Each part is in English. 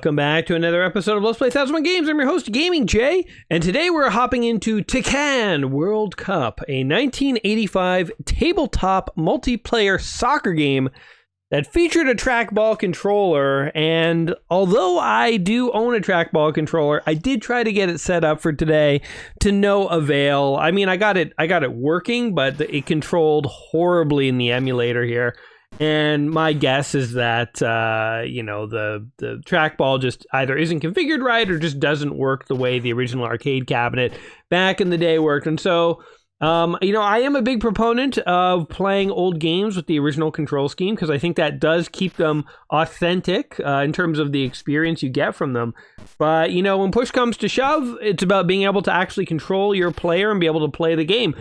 Welcome back to another episode of Let's Play 1001 Games. I'm your host, Gaming Jay, and today we're hopping into Tacan World Cup, a 1985 tabletop multiplayer soccer game that featured a trackball controller. And although I do own a trackball controller, I did try to get it set up for today to no avail. I mean, I got it working, but it controlled horribly in the emulator here. And my guess is that, the trackball just either isn't configured right or just doesn't work the way the original arcade cabinet back in the day worked. And so, I am a big proponent of playing old games with the original control scheme because I think that does keep them authentic in terms of the experience you get from them. But, when push comes to shove, it's about being able to actually control your player and be able to play the game.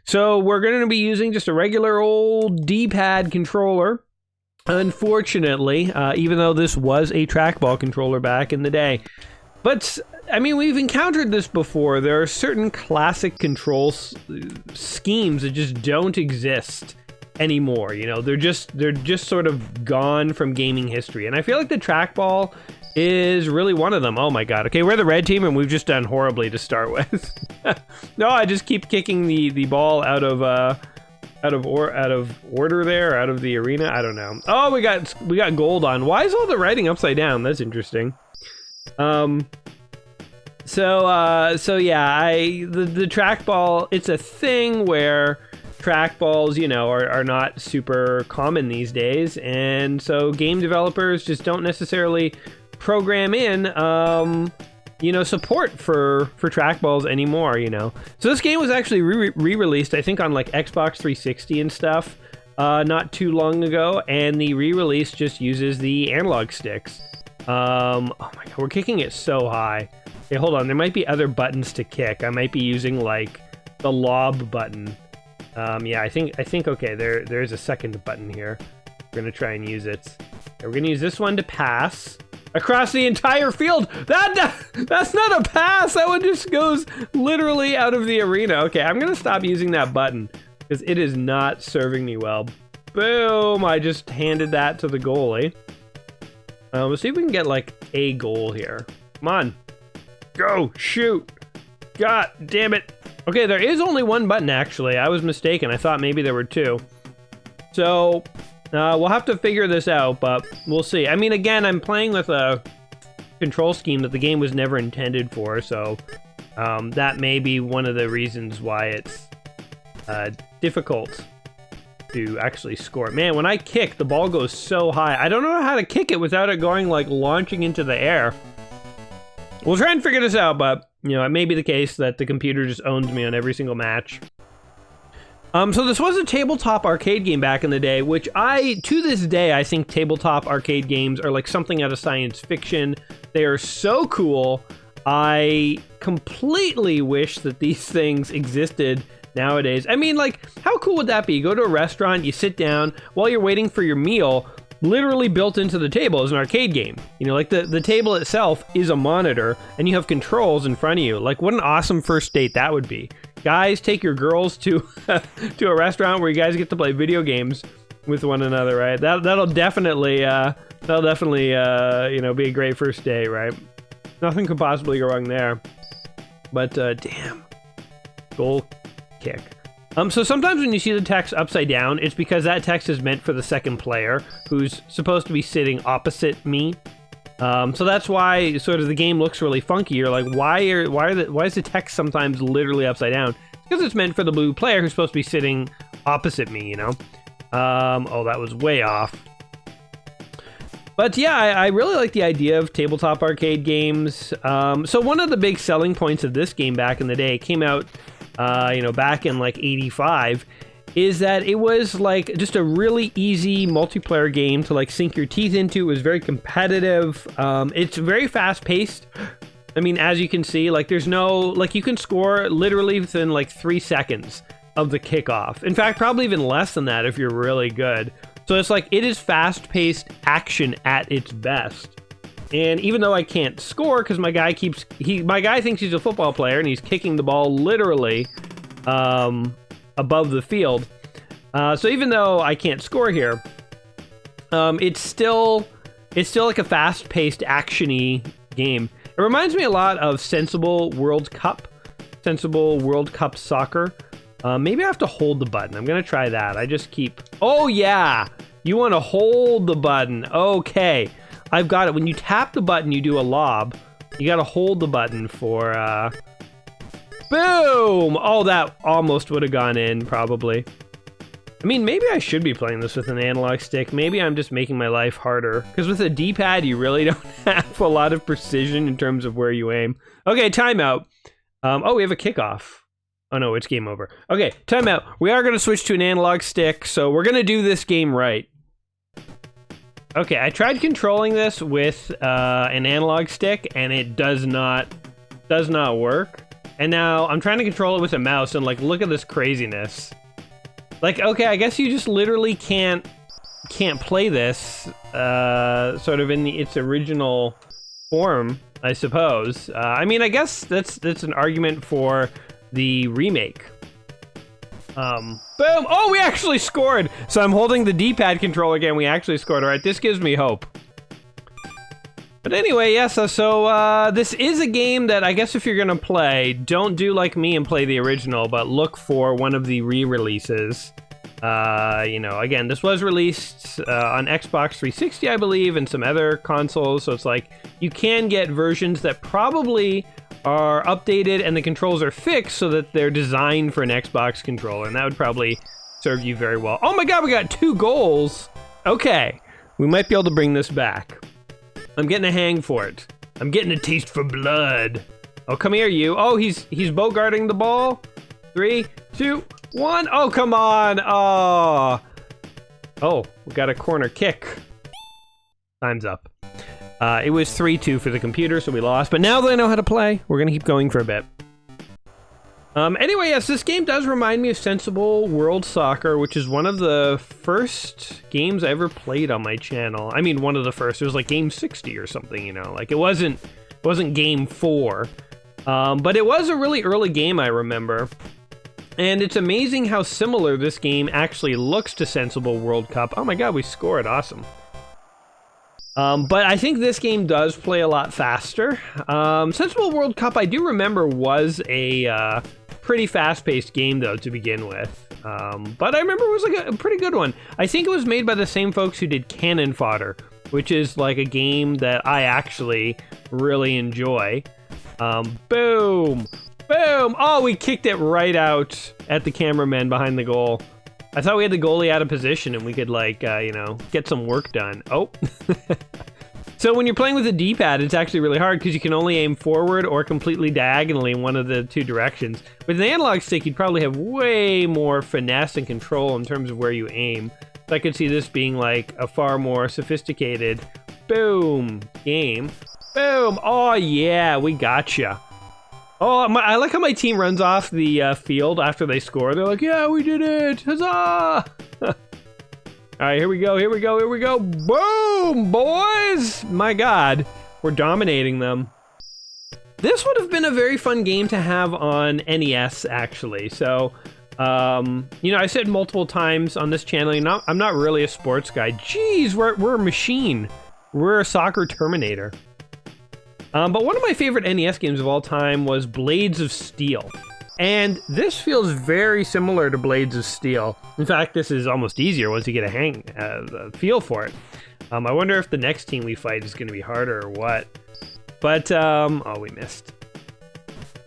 So we're going to be using just a regular old D-pad controller, unfortunately, even though this was a trackball controller back in the day. But, I mean, we've encountered this before. There are certain classic control schemes that just don't exist anymore. They're just sort of gone from gaming history. And I feel like the trackball is really one of them. Oh my god. Okay, we're the red team and we've just done horribly to start with. No, I just keep kicking the ball out of order there, out of the arena. I don't know. Oh, we got gold on. Why is all the writing upside down? That's interesting. So yeah, the trackball, it's a thing where trackballs, are not super common these days, and so game developers just don't necessarily program in support for trackballs anymore. So this game was actually re-released, I think, on like Xbox 360 and stuff not too long ago, and the re-release just uses the analog sticks. Oh my god, we're kicking it so high. Okay, hold on, there might be other buttons to kick. I might be using like the lob button. Yeah, I think okay, there's a second button here. We're gonna try and use it. Okay, we're gonna use this one to pass across the entire field. That's not a pass. That one just goes literally out of the arena. Okay, I'm gonna stop using that button because it is not serving me well. Boom! I just handed that to the goalie. Let's see if we can get like a goal here. Come on, go shoot! God damn it! Okay, there is only one button actually. I was mistaken. I thought maybe there were two. So we'll have to figure this out, but we'll see. I mean, again, I'm playing with a control scheme that the game was never intended for, so that may be one of the reasons why it's difficult to actually score. Man, when I kick, the ball goes so high. I don't know how to kick it without it going, like, launching into the air. We'll try and figure this out, but, it may be the case that the computer just owns me on every single match. So this was a tabletop arcade game back in the day, which to this day, I think tabletop arcade games are like something out of science fiction. They are so cool. I completely wish that these things existed nowadays. I mean, like, how cool would that be? You go to a restaurant, you sit down, while you're waiting for your meal, literally built into the table is an arcade game. Like the table itself is a monitor, and you have controls in front of you. Like, what an awesome first date that would be. Guys, take your girls to to a restaurant where you guys get to play video games with one another, right? That'll definitely be a great first date, right? Nothing could possibly go wrong there. But damn, goal kick. So sometimes when you see the text upside down, it's because that text is meant for the second player, who's supposed to be sitting opposite me. So that's why sort of the game looks really funky. You're like, why is the text sometimes literally upside down? Because it's meant for the blue player who's supposed to be sitting opposite me, Oh, that was way off. But yeah, I really like the idea of tabletop arcade games. So one of the big selling points of this game back in the day, came out, back in like 85, is that it was like just a really easy multiplayer game to like sink your teeth into. It was very competitive. It's very fast paced. I mean, as you can see, like there's no, like you can score literally within like 3 seconds of the kickoff. In fact, probably even less than that if you're really good. So it's like, it is fast paced action at its best. And even though I can't score because my guy thinks he's a football player and he's kicking the ball literally above the field. So even though I can't score here, it's still it's still like a fast-paced, action-y game. It reminds me a lot of Sensible World Cup Soccer. Maybe I have to hold the button. I'm gonna try that. I just keep... Oh yeah! You want to hold the button. Okay. I've got it. When you tap the button, you do a lob. You gotta hold the button for, Boom! Oh, that almost would have gone in, probably. I mean, maybe I should be playing this with an analog stick. Maybe I'm just making my life harder. Because with a D-pad, you really don't have a lot of precision in terms of where you aim. Okay, timeout. Oh, we have a kickoff. Oh no, it's game over. Okay, timeout. We are going to switch to an analog stick, so we're going to do this game right. Okay, I tried controlling this with an analog stick, and it does not work. And now I'm trying to control it with a mouse, and like, look at this craziness. Like, okay, I guess you just literally can't play this sort of in its original form, I suppose. I mean, I guess that's an argument for the remake. Boom! Oh, we actually scored! So I'm holding the D-pad controller again. We actually scored. All right, this gives me hope. But anyway, yes, so this is a game that I guess if you're gonna play, don't do like me and play the original, but look for one of the re-releases. You know, again, this was released on Xbox 360, I believe, and some other consoles, so it's like, you can get versions that probably are updated and the controls are fixed so that they're designed for an Xbox controller, and that would probably serve you very well. Oh my god, we got 2 goals! Okay, we might be able to bring this back. I'm getting a hang for it. I'm getting a taste for blood. Oh, come here, you. Oh, he's bogarting the ball. 3, 2, 1. Oh, come on. Oh, we got a corner kick. Time's up. It was 3-2 for the computer, so we lost. But now that I know how to play, we're going to keep going for a bit. Anyway, yes, this game does remind me of Sensible World Soccer, which is one of the first games I ever played on my channel. I mean, one of the first. It was like game 60 or something, you know. Like, it wasn't game 4. But it was a really early game, I remember. And it's amazing how similar this game actually looks to Sensible World Cup. Oh my god, we scored. Awesome. But I think this game does play a lot faster. Sensible World Cup, I do remember, was a pretty fast-paced game, though, to begin with. But I remember it was like a pretty good one. I think it was made by the same folks who did Cannon Fodder, which is like a game that I actually really enjoy. Boom! Boom! Oh, we kicked it right out at the cameraman behind the goal. I thought we had the goalie out of position and we could, like, you know, get some work done. Oh. So when you're playing with a D-pad, it's actually really hard because you can only aim forward or completely diagonally in one of the 2 directions. With an analog stick, you'd probably have way more finesse and control in terms of where you aim. So I could see this being like a far more sophisticated, boom, game. Boom! Oh yeah, we gotcha. Oh, I like how my team runs off the field after they score. They're like, yeah, we did it! Huzzah! All right, here we go, here we go, here we go. Boom, boys! My god, we're dominating them. This would have been a very fun game to have on NES, actually. So, you know, I said multiple times on this channel, I'm not really a sports guy. Jeez, we're a machine. We're a soccer Terminator. But one of my favorite NES games of all time was Blades of Steel. And this feels very similar to Blades of Steel. In fact, this is almost easier once you get a feel for it. I wonder if the next team we fight is going to be harder or what. But, oh, we missed.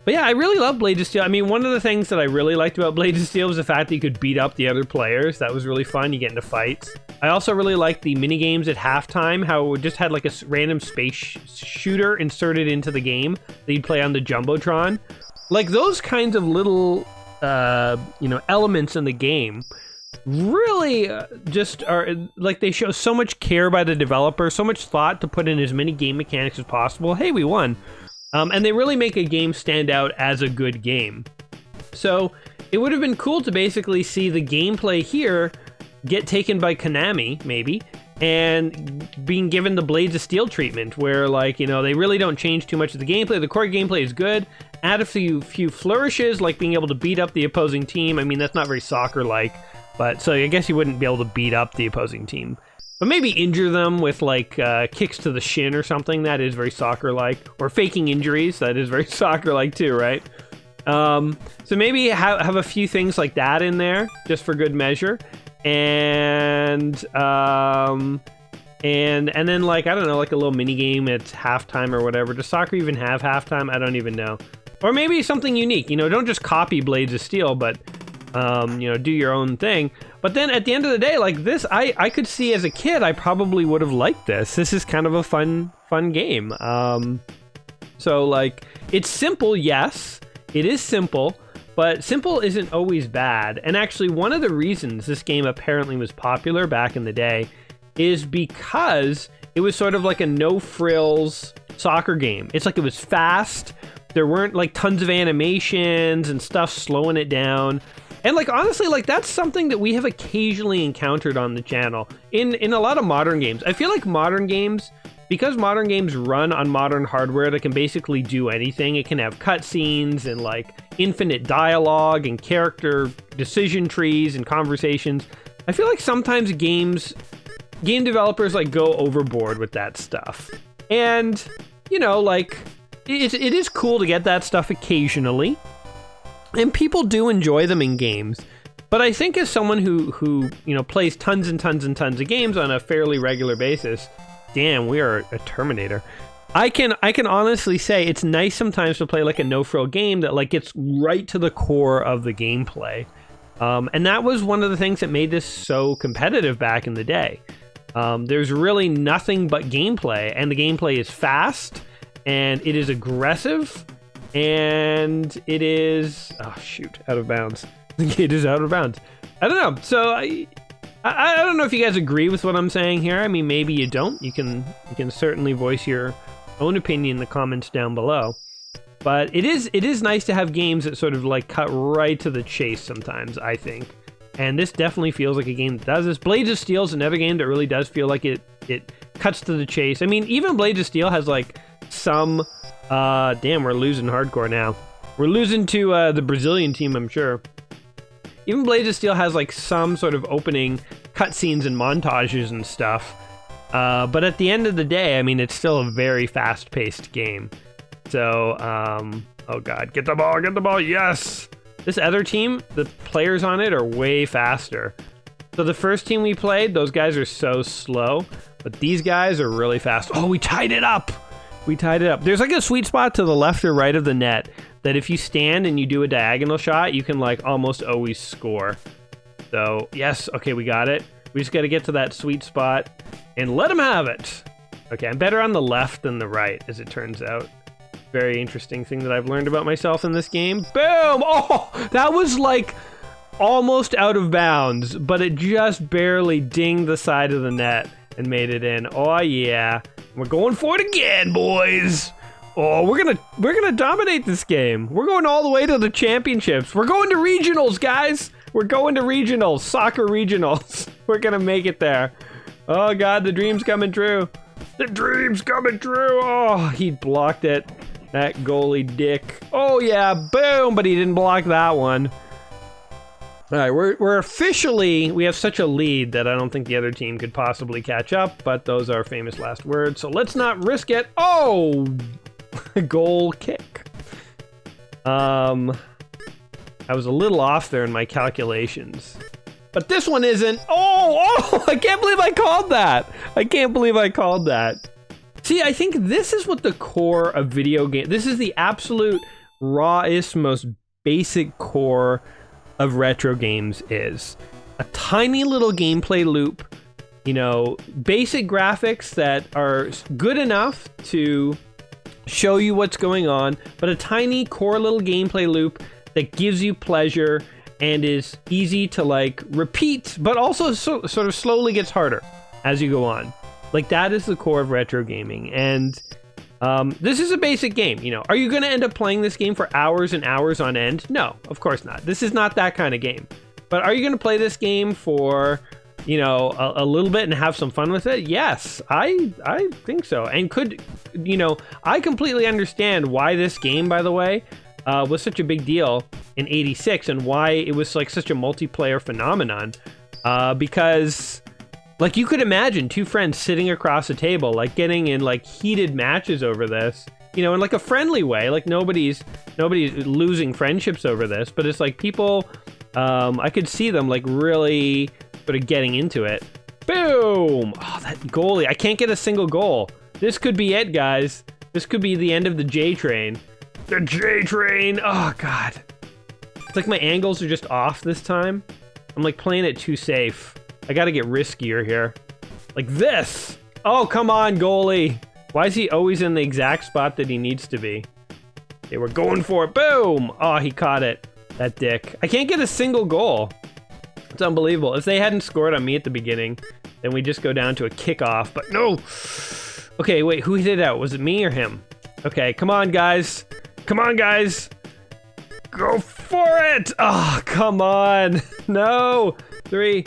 But yeah, I really love Blades of Steel. I mean, one of the things that I really liked about Blades of Steel was the fact that you could beat up the other players. That was really fun. You get into fights. I also really liked the minigames at halftime, how it just had like a random space shooter inserted into the game that you'd play on the Jumbotron. Like, those kinds of little, you know, elements in the game really just are, like, they show so much care by the developer, so much thought to put in as many game mechanics as possible. Hey, we won. And they really make a game stand out as a good game. So it would have been cool to basically see the gameplay here get taken by Konami, maybe, and being given the Blades of Steel treatment, where, like, you know, they really don't change too much of the gameplay. The core gameplay is good. Add a few flourishes, like being able to beat up the opposing team. I mean, that's not very soccer-like, but so I guess you wouldn't be able to beat up the opposing team. But maybe injure them with like kicks to the shin or something. That is very soccer-like. Or faking injuries. That is very soccer-like too, right? So maybe have a few things like that in there, just for good measure. And then like, I don't know, like a little mini game at halftime or whatever. Does soccer even have halftime? I don't even know. Or maybe something unique, you know, don't just copy Blades of Steel, but you know, do your own thing. But then at the end of the day, like this, I could see as a kid, I probably would have liked this. This is kind of a fun game. So like, it's simple, yes, it is simple, but simple isn't always bad. And actually, one of the reasons this game apparently was popular back in the day is because it was sort of like a no-frills soccer game. It's like it was fast. There weren't like tons of animations and stuff slowing it down. And like, honestly, like that's something that we have occasionally encountered on the channel in a lot of modern games. I feel like modern games, because modern games run on modern hardware that can basically do anything. It can have cutscenes and like infinite dialogue and character decision trees and conversations. I feel like sometimes game developers like go overboard with that stuff. And, you know, like it is cool to get that stuff occasionally. And people do enjoy them in games. But I think as someone who you know, plays tons and tons and tons of games on a fairly regular basis, damn, we are a Terminator. I can honestly say it's nice sometimes to play like a no-frill game that like gets right to the core of the gameplay. And that was one of the things that made this so competitive back in the day. There's really nothing but gameplay, and the gameplay is fast, and it is aggressive, and it is... Oh, shoot, out of bounds. It is out of bounds. I don't know. So I don't know if you guys agree with what I'm saying here. I mean, maybe you don't. You can certainly voice your own opinion in the comments down below. But it is nice to have games that sort of like cut right to the chase sometimes, I think. And this definitely feels like a game that does this. Blades of Steel is another game that really does feel like it cuts to the chase. I mean, even Blades of Steel has like some... damn, we're losing hardcore now. We're losing to the Brazilian team, I'm sure. Even Blades of Steel has like some sort of opening cutscenes and montages and stuff. But at the end of the day, I mean, it's still a very fast-paced game. So, oh god, get the ball, yes! This other team, the players on it are way faster. So the first team we played, those guys are so slow, but these guys are really fast. Oh, we tied it up! We tied it up. There's like a sweet spot to the left or right of the net that if you stand and you do a diagonal shot, you can like almost always score. So, yes, okay, we got it. We just got to get to that sweet spot and let them have it. Okay, I'm better on the left than the right, as it turns out. Very interesting thing that I've learned about myself in this game. Boom! Oh, that was like almost out of bounds, but it just barely dinged the side of the net and made it in. Oh yeah, we're going for it again, boys. Oh, we're gonna dominate this game. We're going all the way to the championships. We're going to regionals, guys. We're going to regionals, soccer regionals. We're gonna make it there. Oh god, the dream's coming true. The dream's coming true. Oh, he blocked it. That goalie dick. Oh yeah, boom, but he didn't block that one. All right, we're officially, we have such a lead that I don't think the other team could possibly catch up, but those are famous last words, so let's not risk it. Oh, goal kick. I was a little off there in my calculations, but this one isn't. Oh, I can't believe I called that. I can't believe I called that. See, I think this is what the core of video game, this is the absolute rawest, most basic core of retro games is. A tiny little gameplay loop, you know, basic graphics that are good enough to show you what's going on, but a tiny core little gameplay loop that gives you pleasure and is easy to like repeat, but also sort of slowly gets harder as you go on. Like that is the core of retro gaming, and this is a basic game, you know. Are you going to end up playing this game for hours and hours on end? No, of course not. This is not that kind of game. But are you going to play this game for, you know, a little bit and have some fun with it? Yes, I think so. And could, you know, I completely understand why this game, by the way, was such a big deal in '86 and why it was like such a multiplayer phenomenon. Because Like, you could imagine two friends sitting across a table, like getting in like heated matches over this, you know, in like a friendly way. Like nobody's losing friendships over this, but it's like people, I could see them like really sort of getting into it. Boom! Oh, that goalie. I can't get a single goal. This could be it, guys. This could be the end of the J train. The J train! Oh, God. It's like my angles are just off this time. I'm like playing it too safe. I gotta get riskier here. Like this! Oh, come on, goalie! Why is he always in the exact spot that he needs to be? Okay, we're going for it. Boom! Oh, he caught it. That dick. I can't get a single goal. It's unbelievable. If they hadn't scored on me at the beginning, then we just go down to a kickoff, but no! Okay, wait, who hit it out? Was it me or him? Okay, come on, guys. Come on, guys. Go for it! Oh, come on. No. 3,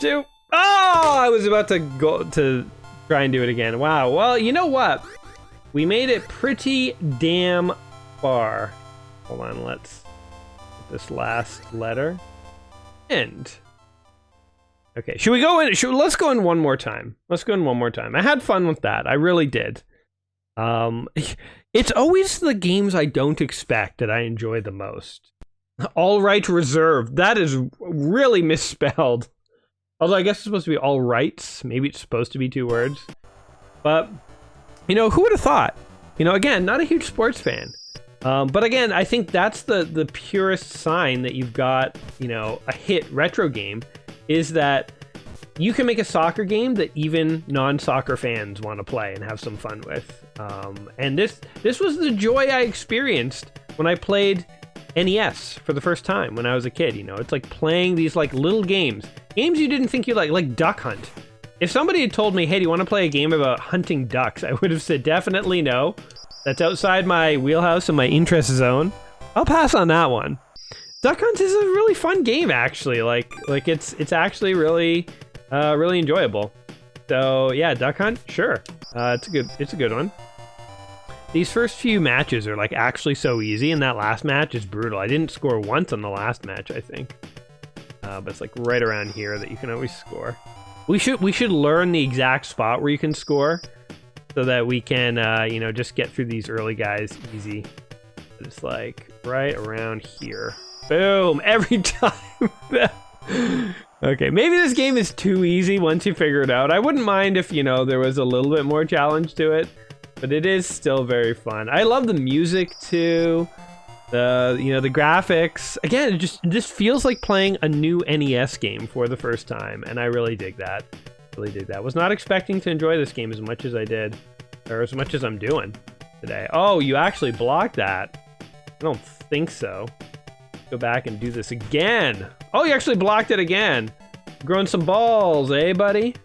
2. Oh, I was about to go to try and do it again. Wow. Well, you know what? We made it pretty damn far. Hold on, let's get this last letter. End. Okay, should we go in? Let's go in one more time. Let's go in one more time. I had fun with that. I really did. It's always the games I don't expect that I enjoy the most. All right reserved. That is really misspelled. Although I guess it's supposed to be all rights. Maybe it's supposed to be 2 words. But, you know, who would have thought? You know, again, not a huge sports fan. But again, I think that's the purest sign that you've got, you know, a hit retro game, is that you can make a soccer game that even non-soccer fans want to play and have some fun with. And this was the joy I experienced when I played NES for the first time when I was a kid. You know, it's like playing these like little games you didn't think you'd like Duck Hunt. If somebody had told me, hey, do you want to play a game about hunting ducks, I would have said definitely no. That's outside my wheelhouse and my interest zone. I'll pass on that one. Duck Hunt is a really fun game, actually. Like it's actually really really enjoyable. So yeah, Duck Hunt, sure. It's a good one. These first few matches are like actually so easy, and that last match is brutal. I didn't score once on the last match, I think. But it's like right around here that you can always score. We should learn the exact spot where you can score, so that we can you know, just get through these early guys easy. It's like right around here. Boom! Every time. Okay, maybe this game is too easy once you figure it out. I wouldn't mind if, you know, there was a little bit more challenge to it, but it is still very fun. I love the music too. You know, the graphics. Again, it just feels like playing a new NES game for the first time, and I really dig that. Really dig that. Was not expecting to enjoy this game as much as I did, or as much as I'm doing today. Oh, you actually blocked that. I don't think so. Go back and do this again. Oh, you actually blocked it again. Growing some balls, eh, buddy?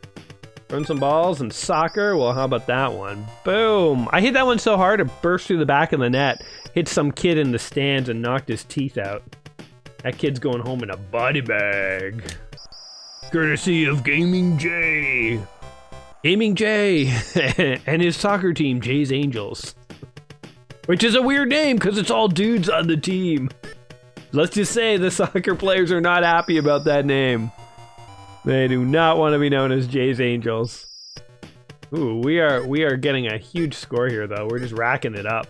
Growing some balls and soccer. Well, how about that one? Boom. I hit that one so hard it burst through the back of the net. Hit some kid in the stands and knocked his teeth out. That kid's going home in a body bag. Courtesy of Gaming J. Gaming J and his soccer team, Jay's Angels. Which is a weird name because it's all dudes on the team. Let's just say the soccer players are not happy about that name. They do not want to be known as Jay's Angels. Ooh, we are getting a huge score here, though. We're just racking it up.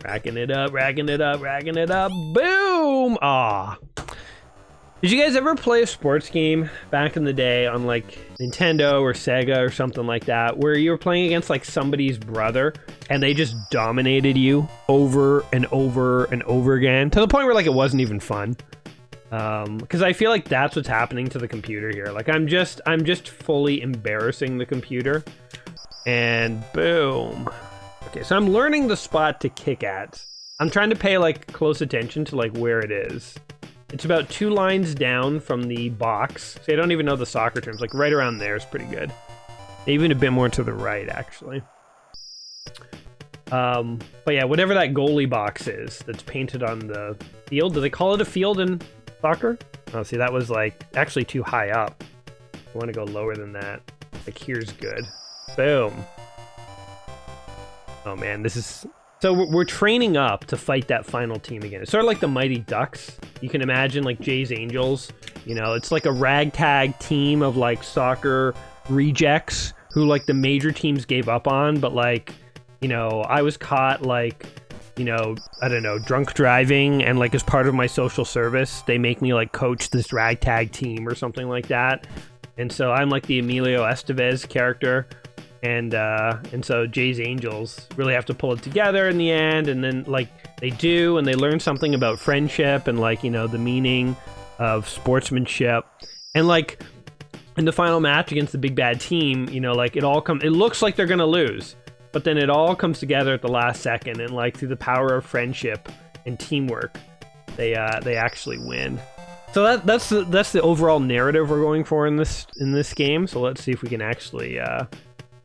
Racking it up, racking it up, racking it up. Boom! Ah. Did you guys ever play a sports game back in the day on like Nintendo or Sega or something like that, where you were playing against like somebody's brother and they just dominated you over and over and over again to the point where like it wasn't even fun? Because I feel like that's what's happening to the computer here. Like I'm just fully embarrassing the computer, and boom. Okay, so I'm learning the spot to kick at. I'm trying to pay like close attention to like where it is. It's about 2 lines down from the box. See, I don't even know the soccer terms. Like right around there is pretty good. Even a bit more to the right, actually. But yeah, whatever that goalie box is that's painted on the field. Do they call it a field in soccer? Oh, see, that was like actually too high up. I want to go lower than that. Like here's good. Boom. Oh man, this is So we're training up to fight that final team again. It's sort of like the Mighty Ducks. You can imagine like Jay's Angels. You know, it's like a ragtag team of like soccer rejects who like the major teams gave up on. But like, you know, I was caught like, you know, I don't know, drunk driving, and like as part of my social service, they make me like coach this ragtag team or something like that. And so I'm like the Emilio Estevez character. And so Jay's Angels really have to pull it together in the end, and then like they do, and they learn something about friendship and like, you know, the meaning of sportsmanship. And like in the final match against the big bad team, you know, like it looks like they're gonna lose, but then it all comes together at the last second, and like through the power of friendship and teamwork, they actually win. So that's the overall narrative we're going for in this game. So let's see if we can actually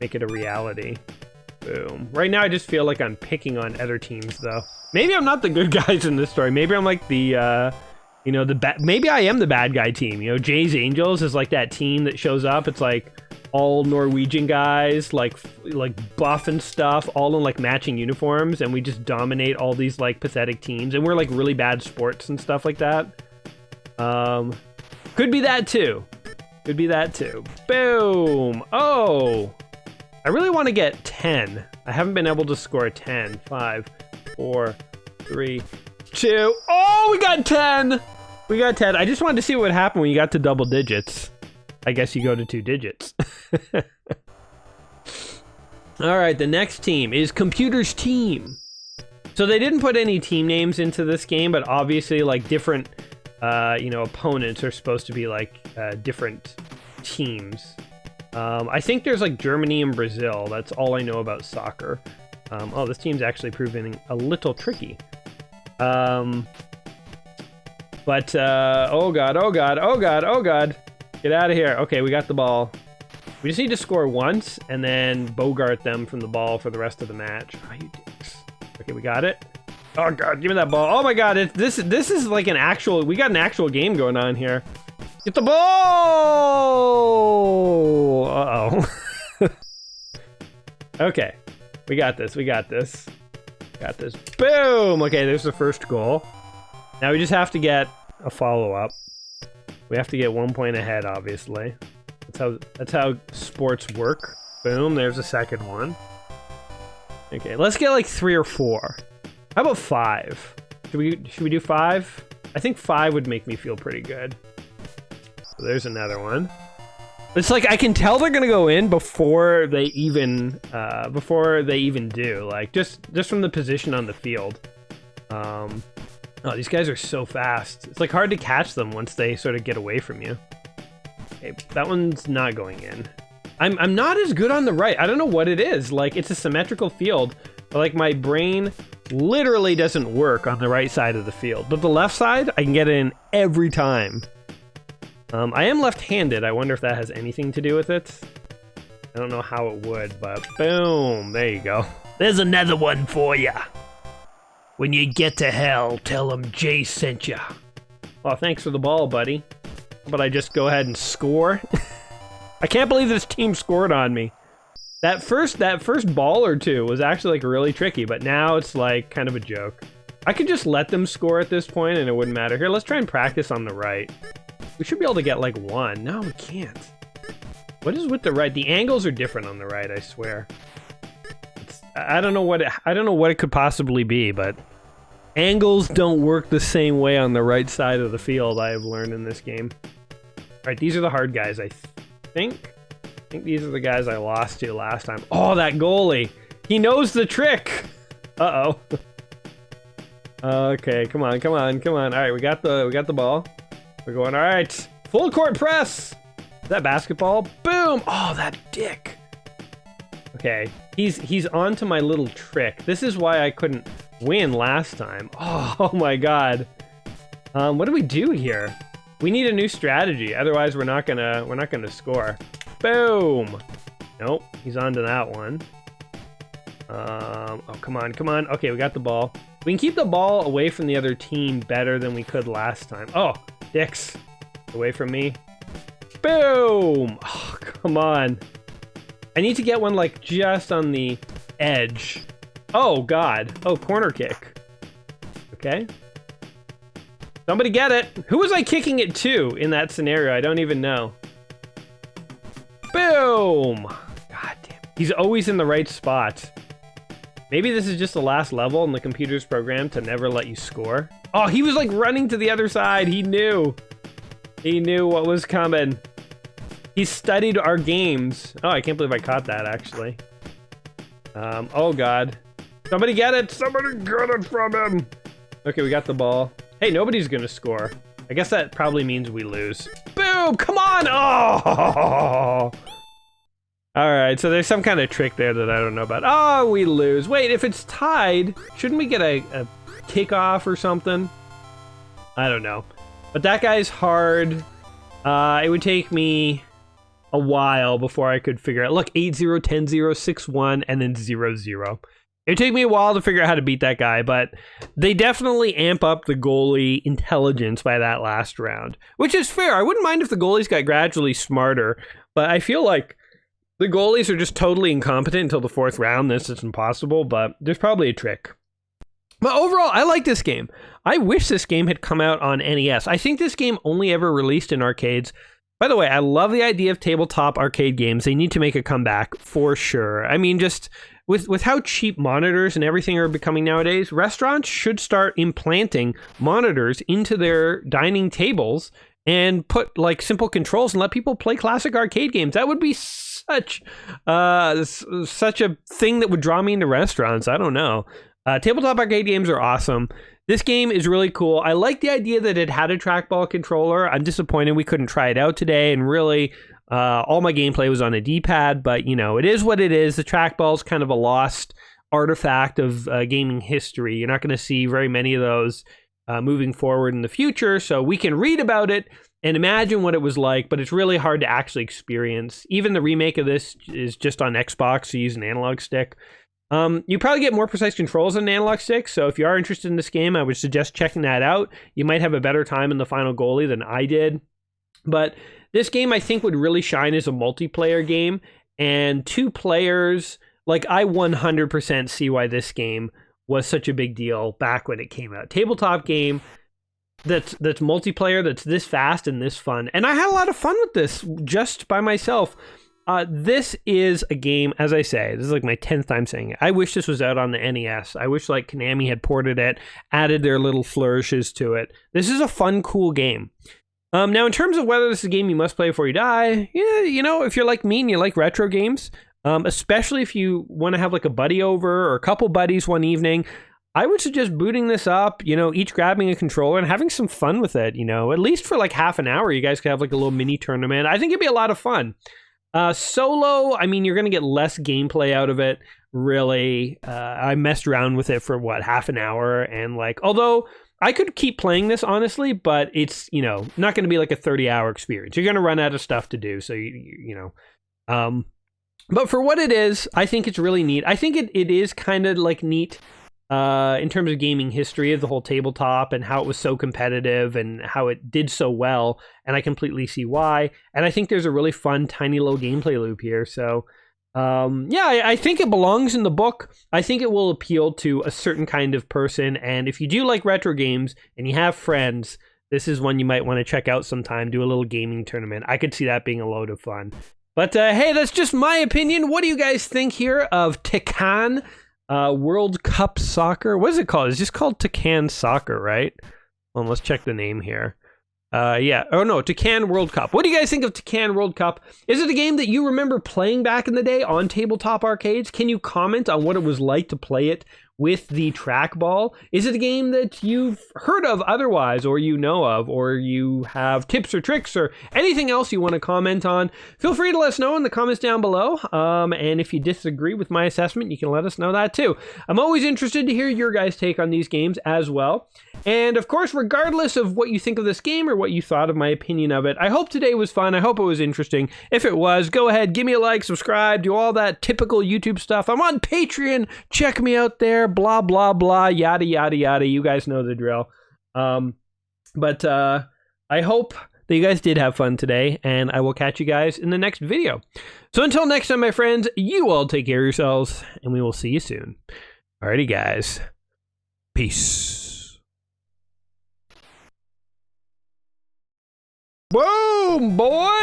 make it a reality. Boom. Right now I just feel like I'm picking on other teams though. Maybe I'm not the good guys in this story. Maybe I'm like the you know, maybe I am the bad guy team. You know, Jay's Angels is like that team that shows up. It's like all Norwegian guys, like buff and stuff, all in like matching uniforms, and we just dominate all these like pathetic teams, and we're like really bad sports and stuff like that. Could be that too. Could be that too. Boom. Oh, I really want to get 10. I haven't been able to score 10. 5, 4, 3, 2. Oh, we got 10. We got 10. I just wanted to see what would happen when you got to double digits. I guess you go to 2 digits. All right, the next team is Computer's Team. So they didn't put any team names into this game, but obviously like different, you know, opponents are supposed to be like different teams. I think there's like Germany and Brazil. That's all I know about soccer. Oh, this team's actually proving a little tricky. Oh god, oh god, oh god, oh god. Get out of here. Okay, we got the ball. We just need to score once and then bogart them from the ball for the rest of the match. Oh, you dicks. Okay, we got it. Oh god, give me that ball. Oh my god, this is like an actual, we got an actual game going on here. Get the ball! Uh-oh. Okay, we got this, we got this. Got this. Boom! Okay, there's the first goal. Now we just have to get a follow-up. We have to get 1 point ahead, obviously. That's how sports work. Boom, there's the second one. Okay, let's get like 3 or 4. How about 5? Should we do 5? I think 5 would make me feel pretty good. So there's another one. It's like I can tell they're gonna go in before they even do. Like just from the position on the field. Oh, these guys are so fast. It's like hard to catch them once they sort of get away from you. Okay, that one's not going in. I'm not as good on the right. I don't know what it is. Like it's a symmetrical field, but like my brain literally doesn't work on the right side of the field. But the left side, I can get in every time. I am left-handed. I wonder if that has anything to do with it. I don't know how it would, but boom, there you go. There's another one for ya. When you get to hell, tell them Jay sent ya. Well, thanks for the ball, buddy. But I just go ahead and score. I can't believe this team scored on me. That first ball or two was actually like really tricky, but now it's like kind of a joke. I could just let them score at this point and it wouldn't matter. Here, let's try and practice on the right. We should be able to get like 1. No, we can't. What is with the right? The angles are different on the right, I swear. I don't know what it could possibly be, but angles don't work the same way on the right side of the field, I have learned in this game. All right, these are the hard guys, I think. I think these are the guys I lost to last time. Oh, that goalie. He knows the trick. Uh-oh. Okay, come on, come on, come on. All right, we got the ball. We're going, all right. Full court press. Is that basketball? Boom. Oh, that dick. Okay, he's on to my little trick. This is why I couldn't win last time. Oh my god. What do we do here? We need a new strategy. Otherwise, we're not gonna score. Boom. Nope, he's on to that one. Oh, come on, come on. Okay, we got the ball. We can keep the ball away from the other team better than we could last time. Oh, dicks. Away from me. Boom. Oh, come on. I need to get one like just on the edge Oh, God. Oh, corner kick. Okay. Somebody get it. Who was I kicking it to in that scenario? I don't even know. Boom. God damn. He's always in the right spot. Maybe this is just the last level and the computer's programmed to never let you score. Oh, he was like running to the other side. He knew. He knew what was coming. He studied our games. Oh, I can't believe I caught that, actually. Oh, God. Somebody get it. Somebody get it from him. Okay, we got the ball. Hey, nobody's going to score. I guess that probably means we lose. Boom! Come on! Oh! All right, so there's some kind of trick there that I don't know about. Oh, we lose. Wait, if it's tied, shouldn't we get a kickoff or something? I don't know. But that guy's hard. It would take me a while before I could figure out. Look, 8-0, 10-0, 6-1, and then 0-0. It took me a while to figure out how to beat that guy, but they definitely amp up the goalie intelligence by that last round, which is fair. I wouldn't mind if the goalies got gradually smarter, but I feel like the goalies are just totally incompetent until the fourth round. This is impossible, but there's probably a trick. But overall, I like this game. I wish this game had come out on NES. I think this game only ever released in arcades. By the way, I love the idea of tabletop arcade games. They need to make a comeback for sure. I mean, just with how cheap monitors and everything are becoming nowadays, restaurants should start implanting monitors into their dining tables and put like simple controls and let people play classic arcade games. That would be such a thing that would draw me into restaurants. I don't know. Tabletop arcade games are awesome. This game is really cool. I like the idea that it had a trackball controller. I'm disappointed we couldn't try it out today, and really all my gameplay was on a D-pad, but you know, it is what it is. The trackball is kind of a lost artifact of gaming history. You're not going to see very many of those moving forward in the future, so we can read about it and imagine what it was like, but it's really hard to actually experience. Even the remake of this is just on Xbox, so you use an analog stick. You probably get more precise controls on an analog stick, so if you are interested in this game, I would suggest checking that out. You might have a better time in the final goalie than I did. But this game, I think, would really shine as a multiplayer game, and 2 players, like, I 100% see why this game was such a big deal back when it came out. Tabletop game that's multiplayer, that's this fast and this fun. And I had a lot of fun with this just by myself. This is a game, as I say, this is like my 10th time saying it. I wish this was out on the NES. I wish like Konami had ported it, added their little flourishes to it. This is a fun, cool game. Now, in terms of whether this is a game you must play before you die, yeah, you know, if you're like me and you like retro games, especially if you want to have like a buddy over or a couple buddies one evening, I would suggest booting this up, you know, each grabbing a controller and having some fun with it, you know, at least for like half an hour. You guys could have like a little mini tournament. I think it'd be a lot of fun. Solo, I mean, you're going to get less gameplay out of it, really. I messed around with it for, half an hour, and, like, although I could keep playing this, honestly, but it's, you know, not going to be like a 30-hour experience. You're going to run out of stuff to do, so, you know. But for what it is, I think it's really neat. I think it is kind of, like, neat in terms of gaming history of the whole tabletop and how it was so competitive and how it did so well, and I completely see why. And I think there's a really fun, tiny little gameplay loop here. So, yeah, I think it belongs in the book. I think it will appeal to a certain kind of person, and if you do like retro games and you have friends, this is one you might want to check out sometime, do a little gaming tournament. I could see that being a load of fun. But hey, that's just my opinion. What do you guys think here of Tacan? World Cup Soccer. What is it called? It's just called Tacan Soccer, right? Well, let's check the name here. Yeah. Oh, no, Tacan World Cup. What do you guys think of Tacan World Cup? Is it a game that you remember playing back in the day on tabletop arcades? Can you comment on what it was like to play it with the trackball? Is it a game that you've heard of otherwise, or you know of, or you have tips or tricks or anything else you want to comment on? Feel free to let us know in the comments down below. And if you disagree with my assessment, you can let us know that too. I'm always interested to hear your guys' take on these games as well. And of course, regardless of what you think of this game or what you thought of my opinion of it, I hope today was fun. I hope it was interesting. If it was, go ahead, give me a like, subscribe, do all that typical YouTube stuff. I'm on Patreon. Check me out there. Blah, blah, blah, yada, yada, yada. You guys know the drill. But I hope that you guys did have fun today, and I will catch you guys in the next video. So until next time, my friends, you all take care of yourselves, and we will see you soon. Alrighty, guys. Peace. Boom, boy!